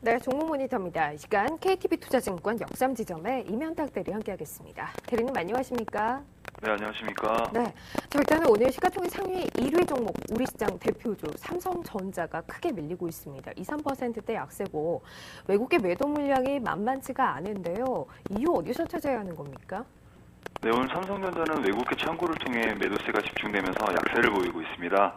네, 종목 모니터입니다. 이 시간 KTB투자증권 역삼지점의 이면탁 대리 함께하겠습니다. 대리님 안녕하십니까? 네, 안녕하십니까. 네, 저 일단은 오늘 시가총액 상위 1위 종목 우리 시장 대표주 삼성전자가 크게 밀리고 있습니다. 2, 3%대 약세고 외국계 매도 물량이 만만치가 않은데요. 이유 어디서 찾아야 하는 겁니까? 네, 오늘 삼성전자는 외국계 창구를 통해 매도세가 집중되면서 약세를 보이고 있습니다.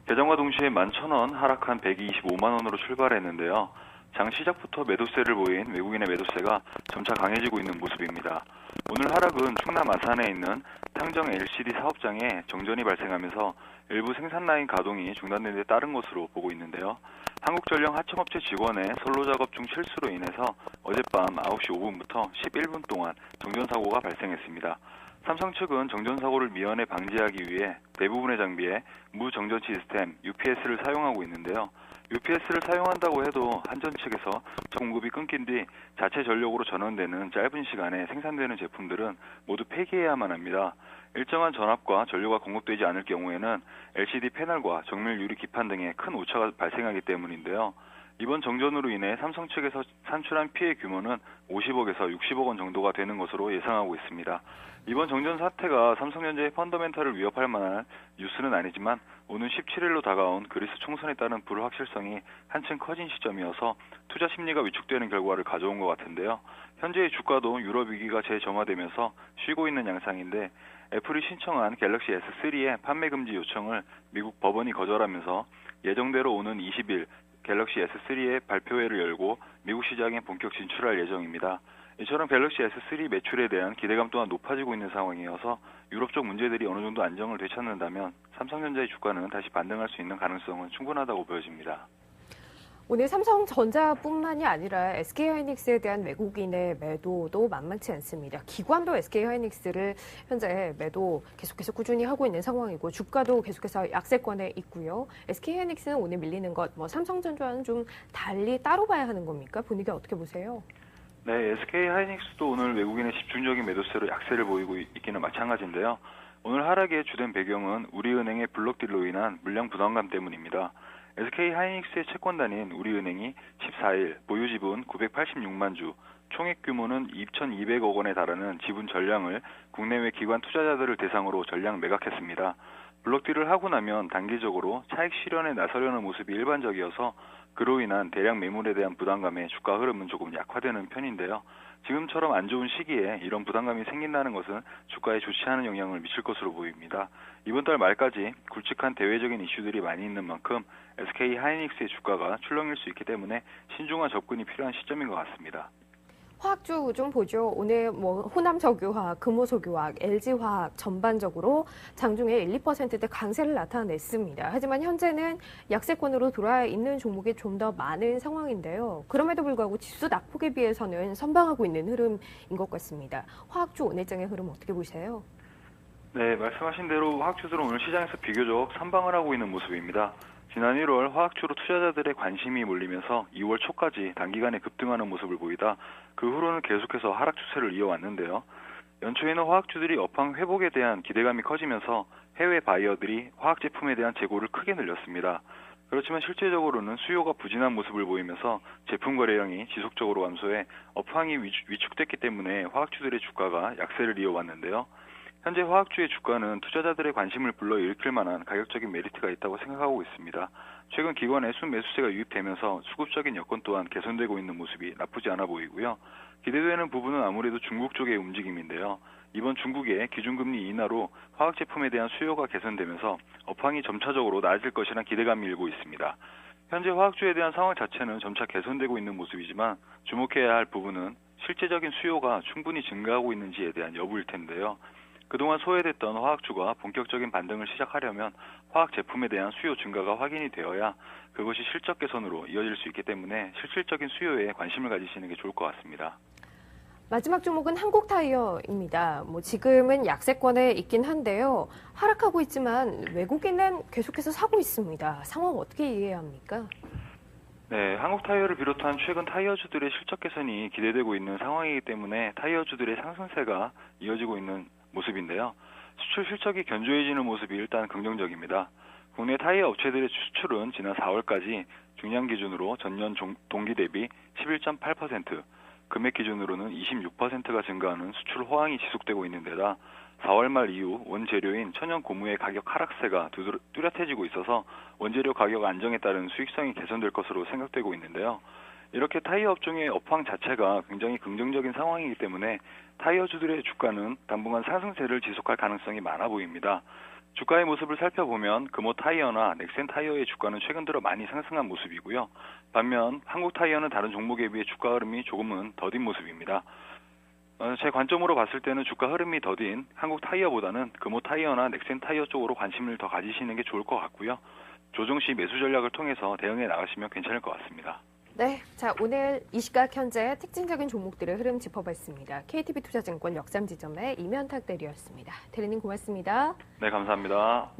개장과 동시에 11,000원 하락한 125만 원으로 출발했는데요. 장 시작부터 매도세를 보인 외국인의 매도세가 점차 강해지고 있는 모습입니다. 오늘 하락은 충남 아산에 있는 탕정 LCD 사업장에 정전이 발생하면서 일부 생산 라인 가동이 중단된 데 따른 것으로 보고 있는데요. 한국전력 하청업체 직원의 선로 작업 중 실수로 인해서 어젯밤 9시 5분부터 11분 동안 정전사고가 발생했습니다. 삼성 측은 정전사고를 미연에 방지하기 위해 대부분의 장비에 무정전 시스템 UPS를 사용하고 있는데요. UPS를 사용한다고 해도 한전 측에서 공급이 끊긴 뒤 자체 전력으로 전원되는 짧은 시간에 생산되는 제품들은 모두 폐기해야만 합니다. 일정한 전압과 전류가 공급되지 않을 경우에는 LCD 패널과 정밀 유리 기판 등의 큰 오차가 발생하기 때문인데요. 이번 정전으로 인해 삼성 측에서 산출한 피해 규모는 50억에서 60억 원 정도가 되는 것으로 예상하고 있습니다. 이번 정전 사태가 삼성전자의 펀더멘탈을 위협할 만한 뉴스는 아니지만 오는 17일로 다가온 그리스 총선에 따른 불확실성이 한층 커진 시점이어서 투자 심리가 위축되는 결과를 가져온 것 같은데요. 현재의 주가도 유럽 위기가 재점화되면서 쉬고 있는 양상인데 애플이 신청한 갤럭시 S3의 판매 금지 요청을 미국 법원이 거절하면서 예정대로 오는 20일 갤럭시 S3의 발표회를 열고 미국 시장에 본격 진출할 예정입니다. 이처럼 갤럭시 S3 매출에 대한 기대감 또한 높아지고 있는 상황이어서 유럽 쪽 문제들이 어느 정도 안정을 되찾는다면 삼성전자의 주가는 다시 반등할 수 있는 가능성은 충분하다고 보여집니다. 오늘 삼성전자뿐만이 아니라 SK하이닉스에 대한 외국인의 매도도 만만치 않습니다. 기관도 SK하이닉스를 현재 매도 계속해서 꾸준히 하고 있는 상황이고 주가도 계속해서 약세권에 있고요. SK하이닉스는 오늘 밀리는 것, 삼성전자와는 좀 달리 따로 봐야 하는 겁니까? 분위기 어떻게 보세요? 네, SK하이닉스도 오늘 외국인의 집중적인 매도세로 약세를 보이고 있기는 마찬가지인데요. 오늘 하락의 주된 배경은 우리은행의 블록딜로 인한 물량 부담감 때문입니다. SK하이닉스의 채권단인 우리은행이 14일 보유 지분 986만 주, 총액 규모는 2,200억 원에 달하는 지분 전량을 국내외 기관 투자자들을 대상으로 전량 매각했습니다. 블록딜을 하고 나면 단기적으로 차익 실현에 나서려는 모습이 일반적이어서 그로 인한 대량 매물에 대한 부담감에 주가 흐름은 조금 약화되는 편인데요. 지금처럼 안 좋은 시기에 이런 부담감이 생긴다는 것은 주가에 좋지 않은 영향을 미칠 것으로 보입니다. 이번 달 말까지 굵직한 대외적인 이슈들이 많이 있는 만큼 SK하이닉스의 주가가 출렁일 수 있기 때문에 신중한 접근이 필요한 시점인 것 같습니다. 화학주 좀 보죠. 오늘 호남석유화학, 금호석유화학, LG화학 전반적으로 장중에 1, 2%대 강세를 나타냈습니다. 하지만 현재는 약세권으로 돌아 있는 종목이 좀 더 많은 상황인데요. 그럼에도 불구하고 지수 낙폭에 비해서는 선방하고 있는 흐름인 것 같습니다. 화학주 오늘장의 흐름 어떻게 보세요? 네, 말씀하신 대로 화학주들은 오늘 시장에서 비교적 선방을 하고 있는 모습입니다. 지난 1월 화학주로 투자자들의 관심이 몰리면서 2월 초까지 단기간에 급등하는 모습을 보이다 그 후로는 계속해서 하락 추세를 이어왔는데요. 연초에는 화학주들이 업황 회복에 대한 기대감이 커지면서 해외 바이어들이 화학 제품에 대한 재고를 크게 늘렸습니다. 그렇지만 실제적으로는 수요가 부진한 모습을 보이면서 제품 거래량이 지속적으로 감소해 업황이 위축됐기 때문에 화학주들의 주가가 약세를 이어왔는데요. 현재 화학주의 주가는 투자자들의 관심을 불러일으킬 만한 가격적인 메리트가 있다고 생각하고 있습니다. 최근 기관에 순매수세가 유입되면서 수급적인 여건 또한 개선되고 있는 모습이 나쁘지 않아 보이고요. 기대되는 부분은 아무래도 중국 쪽의 움직임인데요. 이번 중국의 기준금리 인하로 화학 제품에 대한 수요가 개선되면서 업황이 점차적으로 나아질 것이라는 기대감이 일고 있습니다. 현재 화학주에 대한 상황 자체는 점차 개선되고 있는 모습이지만 주목해야 할 부분은 실제적인 수요가 충분히 증가하고 있는지에 대한 여부일 텐데요. 그동안 소외됐던 화학주가 본격적인 반등을 시작하려면 화학 제품에 대한 수요 증가가 확인이 되어야 그것이 실적 개선으로 이어질 수 있기 때문에 실질적인 수요에 관심을 가지시는 게 좋을 것 같습니다. 마지막 종목은 한국타이어입니다. 지금은 약세권에 있긴 한데요. 하락하고 있지만 외국인은 계속해서 사고 있습니다. 상황 어떻게 이해해야 합니까? 네, 한국타이어를 비롯한 최근 타이어주들의 실적 개선이 기대되고 있는 상황이기 때문에 타이어주들의 상승세가 이어지고 있는 모습인데요. 수출 실적이 견조해지는 모습이 일단 긍정적입니다. 국내 타이어 업체들의 수출은 지난 4월까지 중량 기준으로 전년 동기 대비 11.8%, 금액 기준으로는 26%가 증가하는 수출 호황이 지속되고 있는 데다 4월 말 이후 원재료인 천연 고무의 가격 하락세가 뚜렷해지고 있어서 원재료 가격 안정에 따른 수익성이 개선될 것으로 생각되고 있는데요. 이렇게 타이어 업종의 업황 자체가 굉장히 긍정적인 상황이기 때문에 타이어주들의 주가는 당분간 상승세를 지속할 가능성이 많아 보입니다. 주가의 모습을 살펴보면 금호 타이어나 넥센 타이어의 주가는 최근 들어 많이 상승한 모습이고요. 반면 한국 타이어는 다른 종목에 비해 주가 흐름이 조금은 더딘 모습입니다. 제 관점으로 봤을 때는 주가 흐름이 더딘 한국 타이어보다는 금호 타이어나 넥센 타이어 쪽으로 관심을 더 가지시는 게 좋을 것 같고요. 조정 시 매수 전략을 통해서 대응해 나가시면 괜찮을 것 같습니다. 네, 자 오늘 이 시각 현재 특징적인 종목들의 흐름 짚어봤습니다. KTB투자증권 역삼지점의 이면탁 대리였습니다. 대리님 고맙습니다. 네, 감사합니다.